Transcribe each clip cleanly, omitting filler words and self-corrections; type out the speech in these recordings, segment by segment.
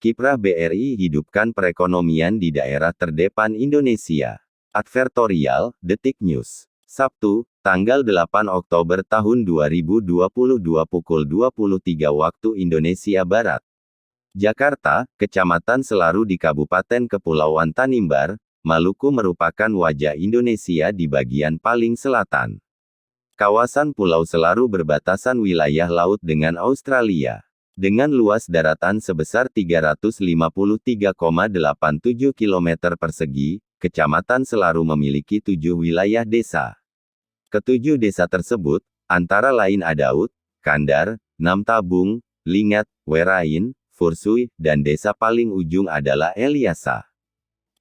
Kiprah BRI hidupkan perekonomian di daerah terdepan Indonesia. Advertorial, Detik News. Sabtu, tanggal 8 Oktober tahun 2022 pukul 23 waktu Indonesia Barat. Jakarta, Kecamatan Selaru di Kabupaten Kepulauan Tanimbar, Maluku merupakan wajah Indonesia di bagian paling selatan. Kawasan Pulau Selaru berbatasan wilayah laut dengan Australia. Dengan luas daratan sebesar 353,87 km persegi, Kecamatan Selaru memiliki 7 wilayah desa. Ketujuh desa tersebut, antara lain Adaud, Kandar, Namtabung, Lingat, Werain, Fursui, dan desa paling ujung adalah Eliasa.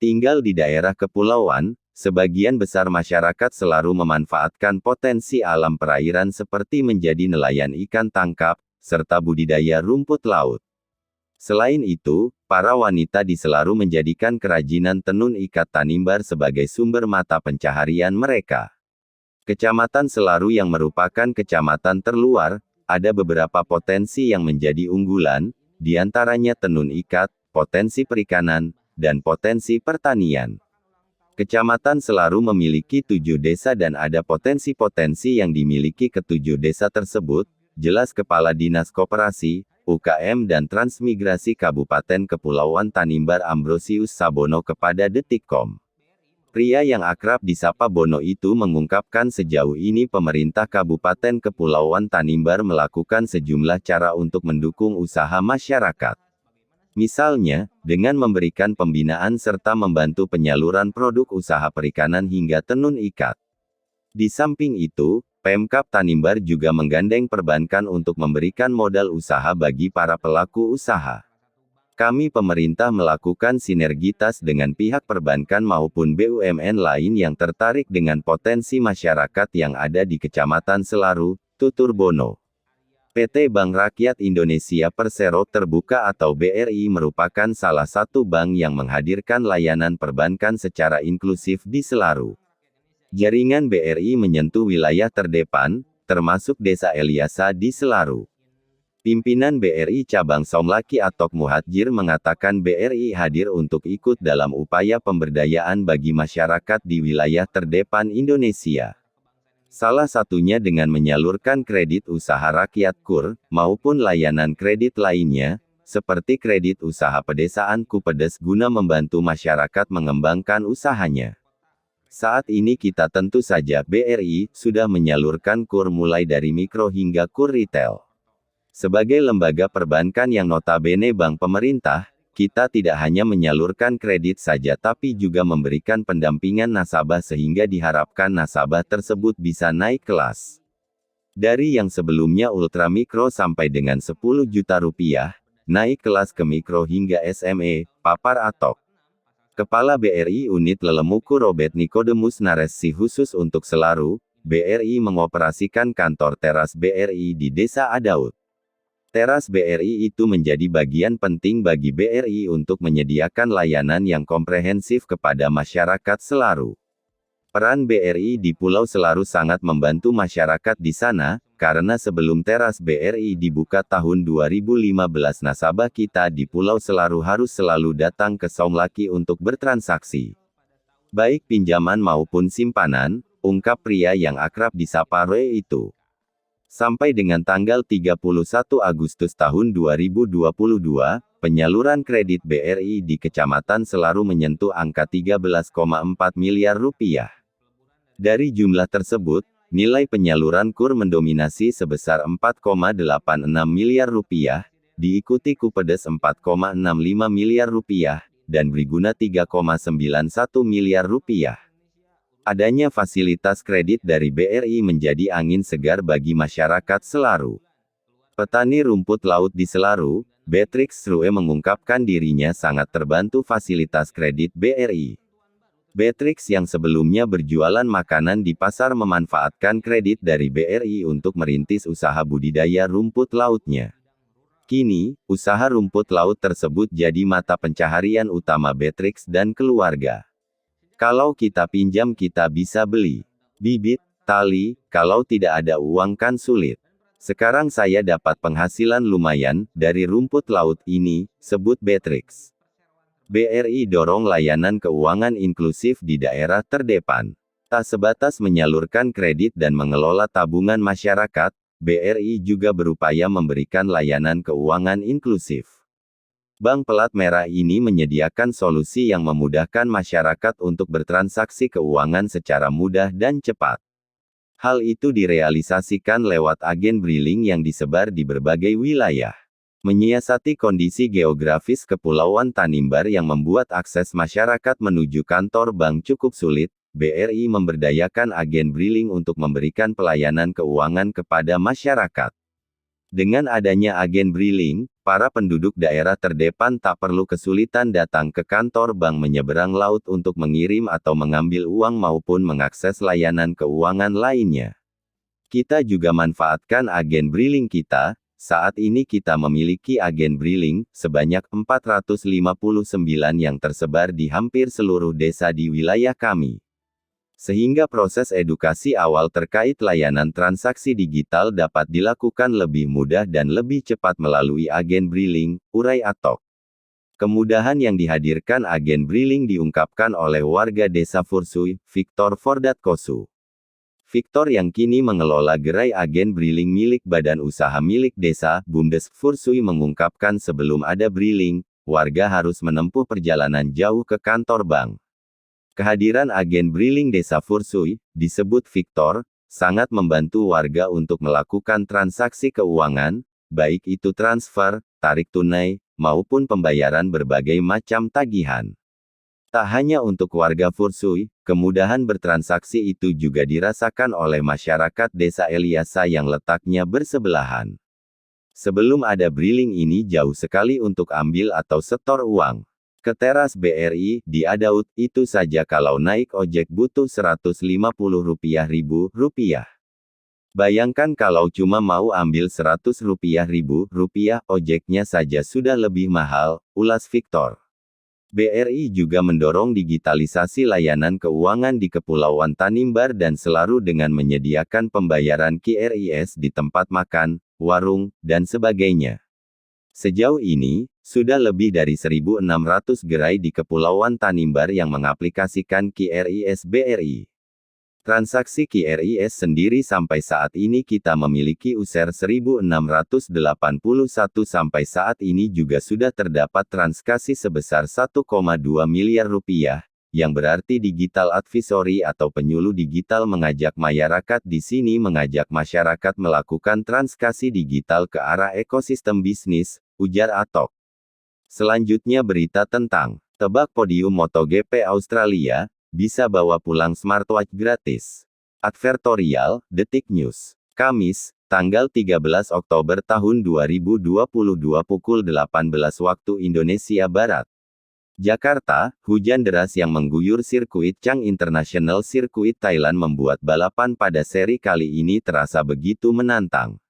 Tinggal di daerah kepulauan, sebagian besar masyarakat Selaru memanfaatkan potensi alam perairan seperti menjadi nelayan ikan tangkap, serta budidaya rumput laut. Selain itu, para wanita di Selaru menjadikan kerajinan tenun ikat Tanimbar sebagai sumber mata pencaharian mereka. Kecamatan Selaru yang merupakan kecamatan terluar, ada beberapa potensi yang menjadi unggulan, diantaranya tenun ikat, potensi perikanan, dan potensi pertanian. Kecamatan Selaru memiliki 7 desa dan ada potensi-potensi yang dimiliki ketujuh desa tersebut, jelas Kepala Dinas Koperasi, UKM dan Transmigrasi Kabupaten Kepulauan Tanimbar Ambrosius Sabono kepada Detikcom. Pria yang akrab disapa Bono itu mengungkapkan sejauh ini pemerintah Kabupaten Kepulauan Tanimbar melakukan sejumlah cara untuk mendukung usaha masyarakat. Misalnya, dengan memberikan pembinaan serta membantu penyaluran produk usaha perikanan hingga tenun ikat. Di samping itu, Pemkab Tanimbar juga menggandeng perbankan untuk memberikan modal usaha bagi para pelaku usaha. Kami pemerintah melakukan sinergitas dengan pihak perbankan maupun BUMN lain yang tertarik dengan potensi masyarakat yang ada di Kecamatan Selaru, tutur Bono. PT Bank Rakyat Indonesia Persero Terbuka atau BRI merupakan salah satu bank yang menghadirkan layanan perbankan secara inklusif di Selaru. Jaringan BRI menyentuh wilayah terdepan, termasuk Desa Eliasa di Selaru. Pimpinan BRI Cabang Somlaki Atok Muhadjir mengatakan BRI hadir untuk ikut dalam upaya pemberdayaan bagi masyarakat di wilayah terdepan Indonesia. Salah satunya dengan menyalurkan kredit usaha rakyat KUR, maupun layanan kredit lainnya, seperti kredit usaha pedesaan Kupedes guna membantu masyarakat mengembangkan usahanya. Saat ini kita tentu saja BRI sudah menyalurkan KUR mulai dari mikro hingga KUR retail. Sebagai lembaga perbankan yang notabene bank pemerintah, kita tidak hanya menyalurkan kredit saja tapi juga memberikan pendampingan nasabah sehingga diharapkan nasabah tersebut bisa naik kelas. Dari yang sebelumnya ultramikro sampai dengan 10 juta rupiah, naik kelas ke mikro hingga SME, papar Atok. Kepala BRI Unit Lelemuku Robert Nikodemus Naresi khusus untuk Selaru, BRI mengoperasikan kantor teras BRI di Desa Adaud. Teras BRI itu menjadi bagian penting bagi BRI untuk menyediakan layanan yang komprehensif kepada masyarakat Selaru. Peran BRI di Pulau Selaru sangat membantu masyarakat di sana, karena sebelum teras BRI dibuka tahun 2015 nasabah kita di Pulau Selaru harus selalu datang ke Somlaki untuk bertransaksi. Baik pinjaman maupun simpanan, ungkap pria yang akrab disapa Roy itu. Sampai dengan tanggal 31 Agustus tahun 2022, penyaluran kredit BRI di Kecamatan Selaru menyentuh angka 13,4 miliar rupiah. Dari jumlah tersebut, nilai penyaluran KUR mendominasi sebesar 4,86 miliar rupiah, diikuti Kupedes 4,65 miliar rupiah, dan Briguna 3,91 miliar rupiah. Adanya fasilitas kredit dari BRI menjadi angin segar bagi masyarakat Selaru. Petani rumput laut di Selaru, Beatrix Rue mengungkapkan dirinya sangat terbantu fasilitas kredit BRI. Beatrix yang sebelumnya berjualan makanan di pasar memanfaatkan kredit dari BRI untuk merintis usaha budidaya rumput lautnya. Kini, usaha rumput laut tersebut jadi mata pencaharian utama Beatrix dan keluarga. Kalau kita pinjam kita bisa beli bibit, tali, kalau tidak ada uang kan sulit. Sekarang saya dapat penghasilan lumayan dari rumput laut ini, sebut Beatrix. BRI dorong layanan keuangan inklusif di daerah terdepan. Tak sebatas menyalurkan kredit dan mengelola tabungan masyarakat, BRI juga berupaya memberikan layanan keuangan inklusif. Bank Pelat Merah ini menyediakan solusi yang memudahkan masyarakat untuk bertransaksi keuangan secara mudah dan cepat. Hal itu direalisasikan lewat agen briling yang disebar di berbagai wilayah. Menyiasati kondisi geografis Kepulauan Tanimbar yang membuat akses masyarakat menuju kantor bank cukup sulit, BRI memberdayakan agen briling untuk memberikan pelayanan keuangan kepada masyarakat. Dengan adanya agen briling, para penduduk daerah terdepan tak perlu kesulitan datang ke kantor bank menyeberang laut untuk mengirim atau mengambil uang maupun mengakses layanan keuangan lainnya. Kita juga manfaatkan agen briling kita. Saat ini kita memiliki agen briling sebanyak 459 yang tersebar di hampir seluruh desa di wilayah kami. Sehingga proses edukasi awal terkait layanan transaksi digital dapat dilakukan lebih mudah dan lebih cepat melalui agen briling, urai Atok. Kemudahan yang dihadirkan agen briling diungkapkan oleh warga desa Fursui, Victor Fordatkosu. Victor yang kini mengelola gerai agen briling milik badan usaha milik desa, Bumdes Fursui mengungkapkan sebelum ada briling, warga harus menempuh perjalanan jauh ke kantor bank. Kehadiran agen briling desa Fursui, disebut Victor, sangat membantu warga untuk melakukan transaksi keuangan, baik itu transfer, tarik tunai, maupun pembayaran berbagai macam tagihan. Tak hanya untuk warga Fursui, kemudahan bertransaksi itu juga dirasakan oleh masyarakat desa Eliasa yang letaknya bersebelahan. Sebelum ada briling ini jauh sekali untuk ambil atau setor uang. Ke teras BRI, di Adaud, itu saja kalau naik ojek butuh Rp150.000. Bayangkan kalau cuma mau ambil Rp100.000, ojeknya saja sudah lebih mahal, ulas Victor. BRI juga mendorong digitalisasi layanan keuangan di Kepulauan Tanimbar dan selalu dengan menyediakan pembayaran QRIS di tempat makan, warung, dan sebagainya. Sejauh ini, sudah lebih dari 1.600 gerai di Kepulauan Tanimbar yang mengaplikasikan QRIS BRI. Transaksi QRIS sendiri sampai saat ini kita memiliki user 1.681 sampai saat ini juga sudah terdapat transaksi sebesar Rp1,2 miliar, yang berarti digital advisory atau penyuluh digital mengajak masyarakat di sini mengajak masyarakat melakukan transaksi digital ke arah ekosistem bisnis, ujar Atok. Selanjutnya berita tentang tebak podium MotoGP Australia, bisa bawa pulang smartwatch gratis. Advertorial, Detik News. Kamis, tanggal 13 Oktober tahun 2022 pukul 18 waktu Indonesia Barat. Jakarta, hujan deras yang mengguyur sirkuit Chang International Circuit Thailand membuat balapan pada seri kali ini terasa begitu menantang.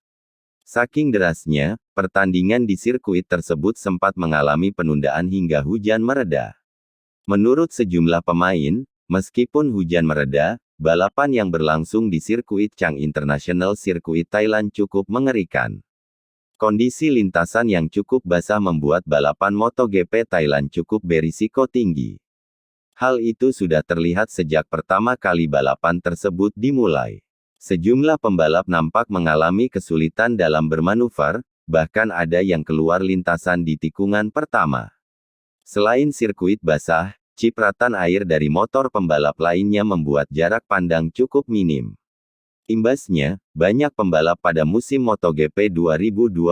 Saking derasnya, pertandingan di sirkuit tersebut sempat mengalami penundaan hingga hujan mereda. Menurut sejumlah pemain, meskipun hujan mereda, balapan yang berlangsung di sirkuit Chang International Circuit Thailand cukup mengerikan. Kondisi lintasan yang cukup basah membuat balapan MotoGP Thailand cukup berisiko tinggi. Hal itu sudah terlihat sejak pertama kali balapan tersebut dimulai. Sejumlah pembalap nampak mengalami kesulitan dalam bermanuver, bahkan ada yang keluar lintasan di tikungan pertama. Selain sirkuit basah, cipratan air dari motor pembalap lainnya membuat jarak pandang cukup minim. Imbasnya, banyak pembalap pada musim MotoGP 2022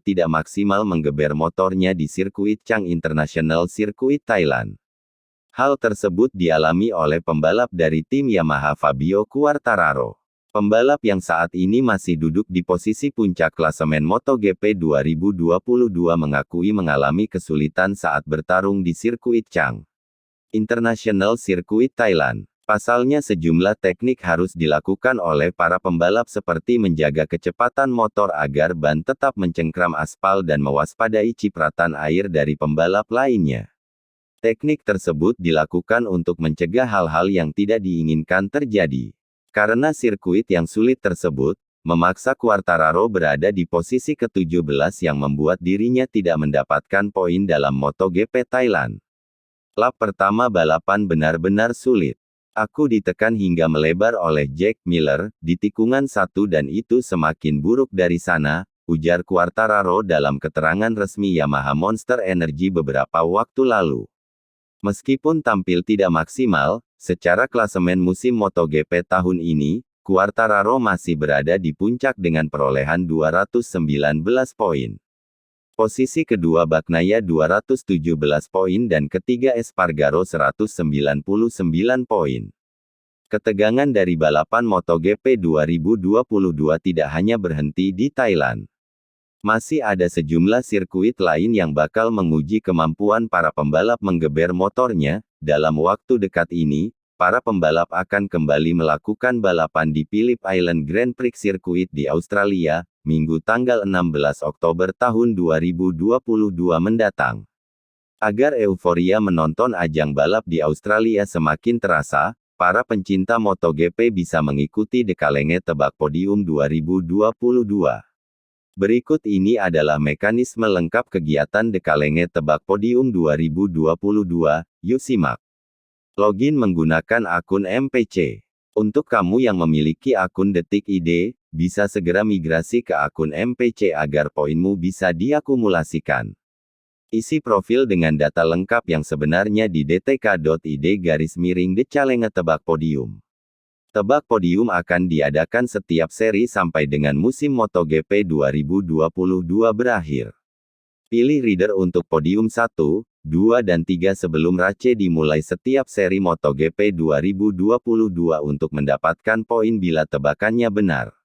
tidak maksimal menggeber motornya di sirkuit Chang International Circuit Thailand. Hal tersebut dialami oleh pembalap dari tim Yamaha Fabio Quartararo. Pembalap yang saat ini masih duduk di posisi puncak klasemen MotoGP 2022 mengakui mengalami kesulitan saat bertarung di sirkuit Chang International Circuit Thailand. Pasalnya sejumlah teknik harus dilakukan oleh para pembalap seperti menjaga kecepatan motor agar ban tetap mencengkram aspal dan mewaspadai cipratan air dari pembalap lainnya. Teknik tersebut dilakukan untuk mencegah hal-hal yang tidak diinginkan terjadi. Karena sirkuit yang sulit tersebut, memaksa Quartararo berada di posisi ke-17 yang membuat dirinya tidak mendapatkan poin dalam MotoGP Thailand. Lap pertama balapan benar-benar sulit. Aku ditekan hingga melebar oleh Jack Miller, di tikungan 1 dan itu semakin buruk dari sana, ujar Quartararo dalam keterangan resmi Yamaha Monster Energy beberapa waktu lalu. Meskipun tampil tidak maksimal, secara klasemen musim MotoGP tahun ini, Quartararo masih berada di puncak dengan perolehan 219 poin. Posisi kedua Bagnaia 217 poin dan ketiga Espargaro 199 poin. Ketegangan dari balapan MotoGP 2022 tidak hanya berhenti di Thailand. Masih ada sejumlah sirkuit lain yang bakal menguji kemampuan para pembalap menggeber motornya. Dalam waktu dekat ini, para pembalap akan kembali melakukan balapan di Phillip Island Grand Prix Circuit di Australia, Minggu tanggal 16 Oktober tahun 2022 mendatang. Agar euforia menonton ajang balap di Australia semakin terasa, para pencinta MotoGP bisa mengikuti Dekalenge Tebak Podium 2022. Berikut ini adalah mekanisme lengkap kegiatan Dekalenge Tebak Podium 2022, yuk simak. Login menggunakan akun MPC. Untuk kamu yang memiliki akun Detik ID, bisa segera migrasi ke akun MPC agar poinmu bisa diakumulasikan. Isi profil dengan data lengkap yang sebenarnya di dtk.id/Dekalenge Tebak Podium. Tebak Podium akan diadakan setiap seri sampai dengan musim MotoGP 2022 berakhir. Pilih reader untuk podium 1, 2 dan 3 sebelum race dimulai setiap seri MotoGP 2022 untuk mendapatkan poin bila tebakannya benar.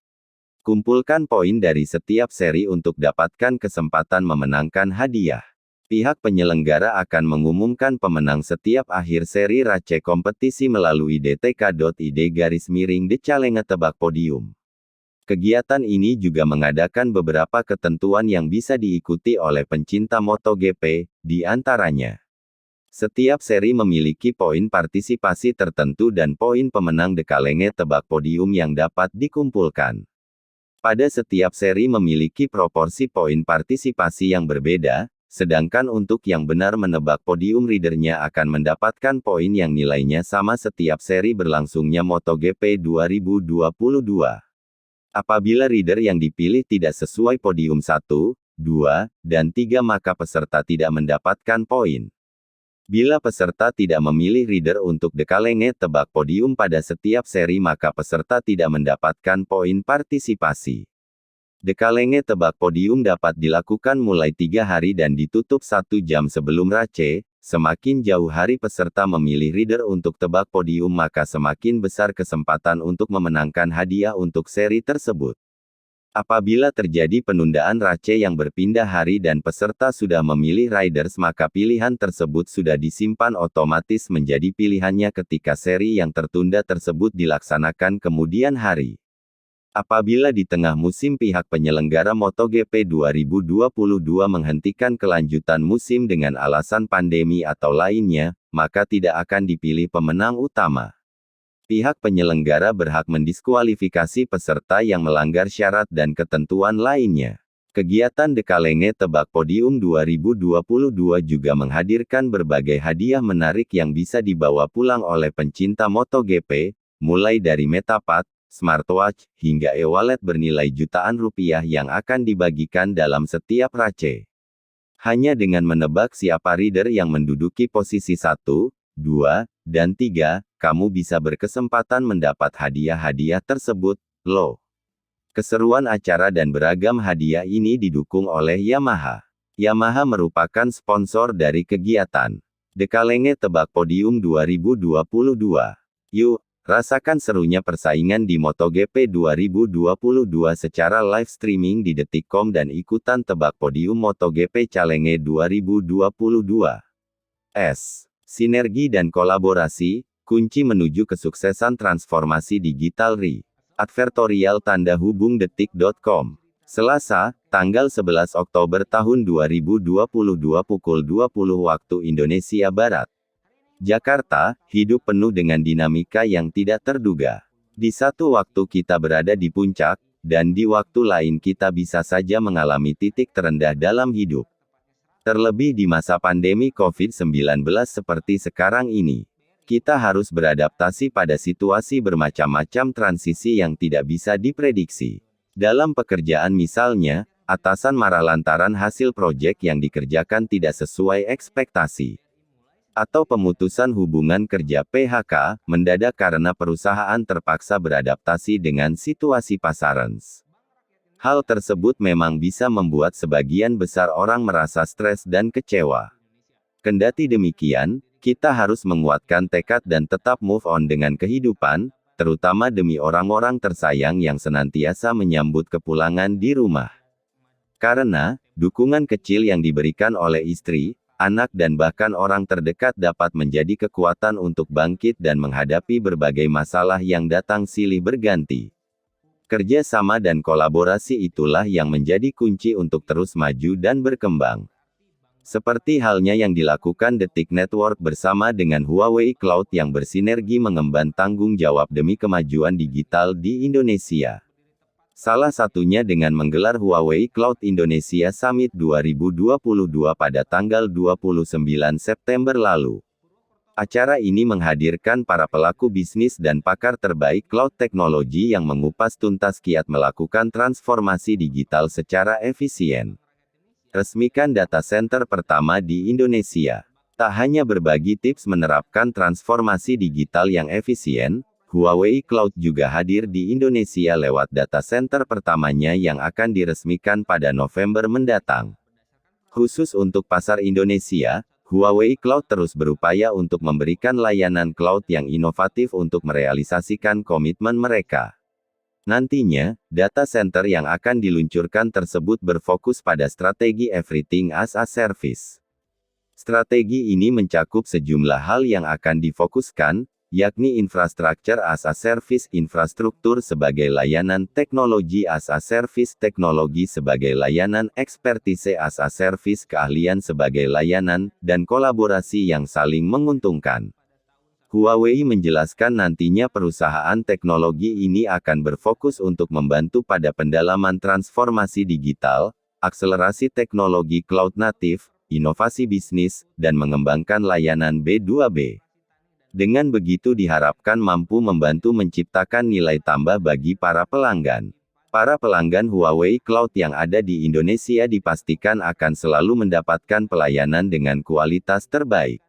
Kumpulkan poin dari setiap seri untuk dapatkan kesempatan memenangkan hadiah. Pihak penyelenggara akan mengumumkan pemenang setiap akhir seri race kompetisi melalui dtk.id/Dekalenge Tebak Podium. Kegiatan ini juga mengadakan beberapa ketentuan yang bisa diikuti oleh pencinta MotoGP, di antaranya. Setiap seri memiliki poin partisipasi tertentu dan poin pemenang Dekalenge Tebak Podium yang dapat dikumpulkan. Pada setiap seri memiliki proporsi poin partisipasi yang berbeda, sedangkan untuk yang benar menebak podium readernya akan mendapatkan poin yang nilainya sama setiap seri berlangsungnya MotoGP 2022. Apabila reader yang dipilih tidak sesuai podium 1, 2, dan 3 maka peserta tidak mendapatkan poin. Bila peserta tidak memilih reader untuk Dekalenge Tebak Podium pada setiap seri maka peserta tidak mendapatkan poin partisipasi. Dekalenge Tebak Podium dapat dilakukan mulai 3 hari dan ditutup 1 jam sebelum race. Semakin jauh hari peserta memilih reader untuk tebak podium maka semakin besar kesempatan untuk memenangkan hadiah untuk seri tersebut. Apabila terjadi penundaan race yang berpindah hari dan peserta sudah memilih riders maka pilihan tersebut sudah disimpan otomatis menjadi pilihannya ketika seri yang tertunda tersebut dilaksanakan kemudian hari. Apabila di tengah musim pihak penyelenggara MotoGP 2022 menghentikan kelanjutan musim dengan alasan pandemi atau lainnya, maka tidak akan dipilih pemenang utama. Pihak penyelenggara berhak mendiskualifikasi peserta yang melanggar syarat dan ketentuan lainnya. Kegiatan Dekalenge Tebak Podium 2022 juga menghadirkan berbagai hadiah menarik yang bisa dibawa pulang oleh pencinta MotoGP, mulai dari Metapad, smartwatch, hingga e-wallet bernilai jutaan rupiah yang akan dibagikan dalam setiap race. Hanya dengan menebak siapa reader yang menduduki posisi 1, 2, dan 3, kamu bisa berkesempatan mendapat hadiah-hadiah tersebut, loh. Keseruan acara dan beragam hadiah ini didukung oleh Yamaha. Yamaha merupakan sponsor dari kegiatan Dekalenge Tebak Podium 2022. Yuk, rasakan serunya persaingan di MotoGP 2022 secara live streaming di detik.com dan ikutan tebak podium MotoGP Challenge 2022. Sinergi dan kolaborasi, kunci menuju kesuksesan transformasi digital RI. Advertorial tanda hubung detik.com. Selasa, tanggal 11 Oktober tahun 2022 pukul 20 waktu Indonesia Barat. Jakarta, hidup penuh dengan dinamika yang tidak terduga. Di satu waktu kita berada di puncak, dan di waktu lain kita bisa saja mengalami titik terendah dalam hidup. Terlebih di masa pandemi COVID-19 seperti sekarang ini. Kita harus beradaptasi pada situasi bermacam-macam transisi yang tidak bisa diprediksi. Dalam pekerjaan misalnya, atasan marah lantaran hasil proyek yang dikerjakan tidak sesuai ekspektasi. Atau pemutusan hubungan kerja PHK, mendadak karena perusahaan terpaksa beradaptasi dengan situasi pasaran. Hal tersebut memang bisa membuat sebagian besar orang merasa stres dan kecewa. Kendati demikian, kita harus menguatkan tekad dan tetap move on dengan kehidupan, terutama demi orang-orang tersayang yang senantiasa menyambut kepulangan di rumah. Karena, dukungan kecil yang diberikan oleh istri, anak dan bahkan orang terdekat dapat menjadi kekuatan untuk bangkit dan menghadapi berbagai masalah yang datang silih berganti. Kerja sama dan kolaborasi itulah yang menjadi kunci untuk terus maju dan berkembang. Seperti halnya yang dilakukan Detik Network bersama dengan Huawei Cloud yang bersinergi mengemban tanggung jawab demi kemajuan digital di Indonesia. Salah satunya dengan menggelar Huawei Cloud Indonesia Summit 2022 pada tanggal 29 September lalu. Acara ini menghadirkan para pelaku bisnis dan pakar terbaik cloud teknologi yang mengupas tuntas kiat melakukan transformasi digital secara efisien. Resmikan data center pertama di Indonesia. Tak hanya berbagi tips menerapkan transformasi digital yang efisien, Huawei Cloud juga hadir di Indonesia lewat data center pertamanya yang akan diresmikan pada November mendatang. Khusus untuk pasar Indonesia, Huawei Cloud terus berupaya untuk memberikan layanan cloud yang inovatif untuk merealisasikan komitmen mereka. Nantinya, data center yang akan diluncurkan tersebut berfokus pada strategi Everything as a Service. Strategi ini mencakup sejumlah hal yang akan difokuskan, yakni infrastructure as a service, infrastruktur sebagai layanan, teknologi as a service, teknologi sebagai layanan, expertise as a service, keahlian sebagai layanan, dan kolaborasi yang saling menguntungkan. Huawei menjelaskan nantinya perusahaan teknologi ini akan berfokus untuk membantu pada pendalaman transformasi digital, akselerasi teknologi cloud native, inovasi bisnis, dan mengembangkan layanan B2B. Dengan begitu diharapkan mampu membantu menciptakan nilai tambah bagi para pelanggan. Para pelanggan Huawei Cloud yang ada di Indonesia dipastikan akan selalu mendapatkan pelayanan dengan kualitas terbaik.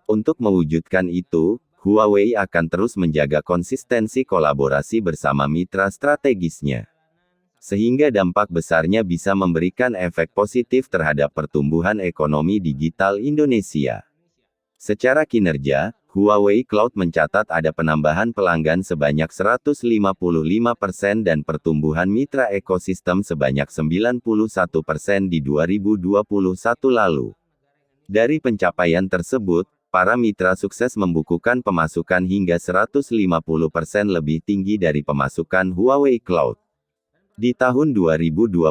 Untuk mewujudkan itu, Huawei akan terus menjaga konsistensi kolaborasi bersama mitra strategisnya. Sehingga dampak besarnya bisa memberikan efek positif terhadap pertumbuhan ekonomi digital Indonesia. Secara kinerja, Huawei Cloud mencatat ada penambahan pelanggan sebanyak 155% dan pertumbuhan mitra ekosistem sebanyak 91% di 2021 lalu. Dari pencapaian tersebut, para mitra sukses membukukan pemasukan hingga 150% lebih tinggi dari pemasukan Huawei Cloud. Di tahun 2022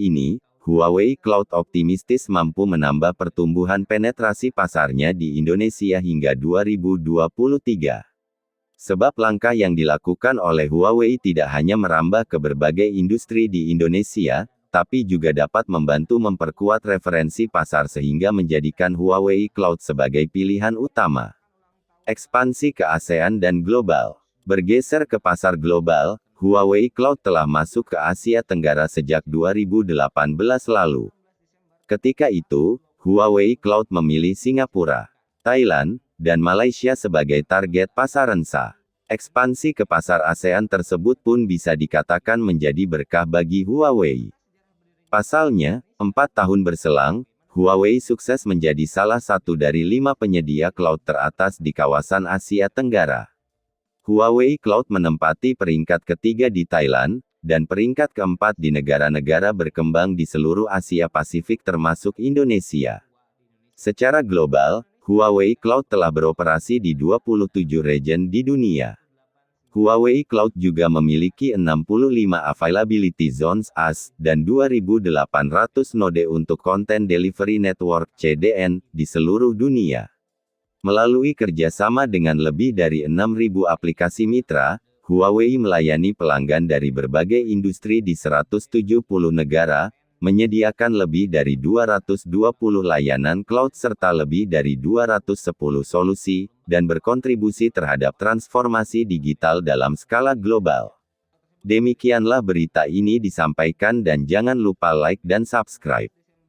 ini, Huawei Cloud optimistis mampu menambah pertumbuhan penetrasi pasarnya di Indonesia hingga 2023. Sebab langkah yang dilakukan oleh Huawei tidak hanya merambah ke berbagai industri di Indonesia, tapi juga dapat membantu memperkuat referensi pasar sehingga menjadikan Huawei Cloud sebagai pilihan utama. Ekspansi ke ASEAN dan global. Bergeser ke pasar global, Huawei Cloud telah masuk ke Asia Tenggara sejak 2018 lalu. Ketika itu, Huawei Cloud memilih Singapura, Thailand, dan Malaysia sebagai target pasaransa. Ekspansi ke pasar ASEAN tersebut pun bisa dikatakan menjadi berkah bagi Huawei. Pasalnya, 4 tahun berselang, Huawei sukses menjadi salah satu dari 5 penyedia cloud teratas di kawasan Asia Tenggara. Huawei Cloud menempati peringkat ketiga di Thailand, dan peringkat keempat di negara-negara berkembang di seluruh Asia Pasifik termasuk Indonesia. Secara global, Huawei Cloud telah beroperasi di 27 region di dunia. Huawei Cloud juga memiliki 65 Availability Zones (AZ) dan 2.800 node untuk Content Delivery Network (CDN) di seluruh dunia. Melalui kerjasama dengan lebih dari 6.000 aplikasi mitra, Huawei melayani pelanggan dari berbagai industri di 170 negara, menyediakan lebih dari 220 layanan cloud serta lebih dari 210 solusi, dan berkontribusi terhadap transformasi digital dalam skala global. Demikianlah berita ini disampaikan dan jangan lupa like dan subscribe.